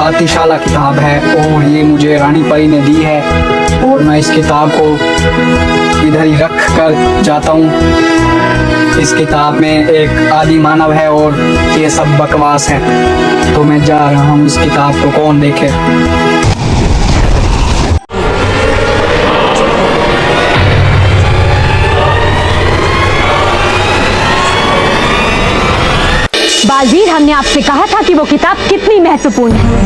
आतिशाला किताब है और ये मुझे रानी परी ने दी है और मैं इस किताब को इधर ही रख कर जाता हूँ। इस किताब में एक आदि मानव है और ये सब बकवास है, तो मैं जा रहा हूँ। इस किताब को कौन देखे। बालवीर, हमने आपसे कहा था कि वो किताब कितनी महत्वपूर्ण है,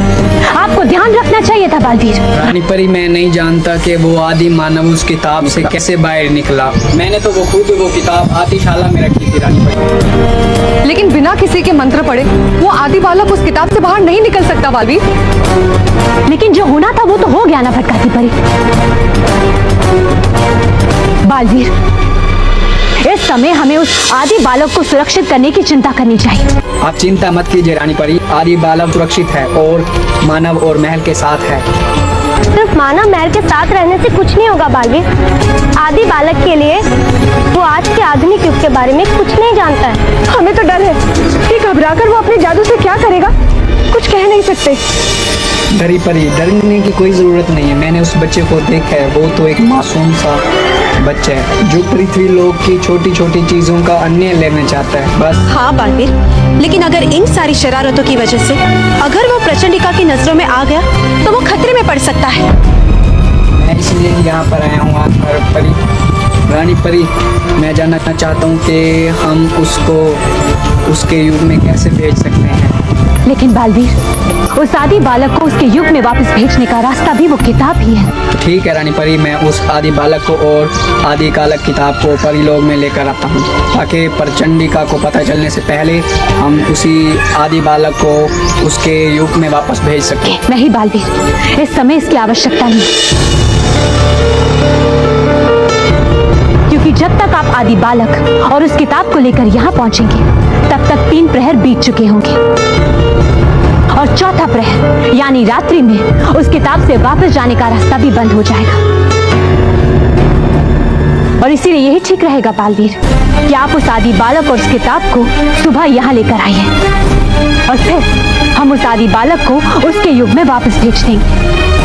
आपको ध्यान रखना चाहिए था बालवीर। रानी परी, मैं नहीं जानता कि वो आदि मानव उस किताब से कैसे बाहर निकला। मैंने तो खुद वो किताब आतिशाला में रखी थी रानी परी। लेकिन बिना किसी के मंत्र पढ़े वो आदि बालक उस किताब से बाहर नहीं निकल सकता बालवीर। लेकिन जो होना था वो तो हो गया ना भटकाती परी। बालवीर, इस समय हमें उस आदि बालक को सुरक्षित करने की चिंता करनी चाहिए। आप चिंता मत कीजिए रानी परी, आदि बालक सुरक्षित है और मानव और महल के साथ है। सिर्फ मानव महल के साथ रहने से कुछ नहीं होगा बालवीर। आदि बालक के लिए वो आज के आधुनिक युग के बारे में कुछ नहीं जानता है। हमें तो डर है कि घबराकर वो अपने जादू से क्या करेगा, कुछ कह नहीं सकते। डरी परी, डरने की कोई जरूरत नहीं है। मैंने उस बच्चे को देखा है, वो तो एक मासूम सा बच्चा है जो पृथ्वी लोक की छोटी छोटी चीजों का अन्य लेना चाहता है, बस। हाँ बालवीर, लेकिन अगर इन सारी शरारतों की वजह से अगर वो प्रचंडिका की नजरों में आ गया तो वो खतरे में पड़ सकता है। मैं इसलिए यहाँ पर आया हूँ आज परी। रानी परी, मैं जानना चाहता हूँ कि हम उसको उसके युग में कैसे भेज सकते हैं। लेकिन बालवीर, उस आदि बालक को उसके युग में वापस भेजने का रास्ता भी वो किताब ही है। ठीक है रानी परी, मैं उस आदि बालक को और आदि कालक किताब को परिलोक में लेकर आता हूँ, ताकि प्रचंडिका को पता चलने से पहले हम उसी आदि बालक को उसके युग में वापस भेज सकें। नहीं बालवीर, इस समय इसकी आवश्यकता नहीं, क्योंकि जब तक आप आदि बालक और उस किताब को लेकर यहाँ पहुंचेंगे तब तक 3 प्रहर बीत चुके होंगे और चौथा प्रहर यानी रात्रि में उस किताब से वापस जाने का रास्ता भी बंद हो जाएगा। और इसीलिए यही ठीक रहेगा बालवीर कि आप उस आदि बालक और उस किताब को सुबह यहाँ लेकर आइए और फिर हम उस आदि बालक को उसके युग में वापस भेज देंगे।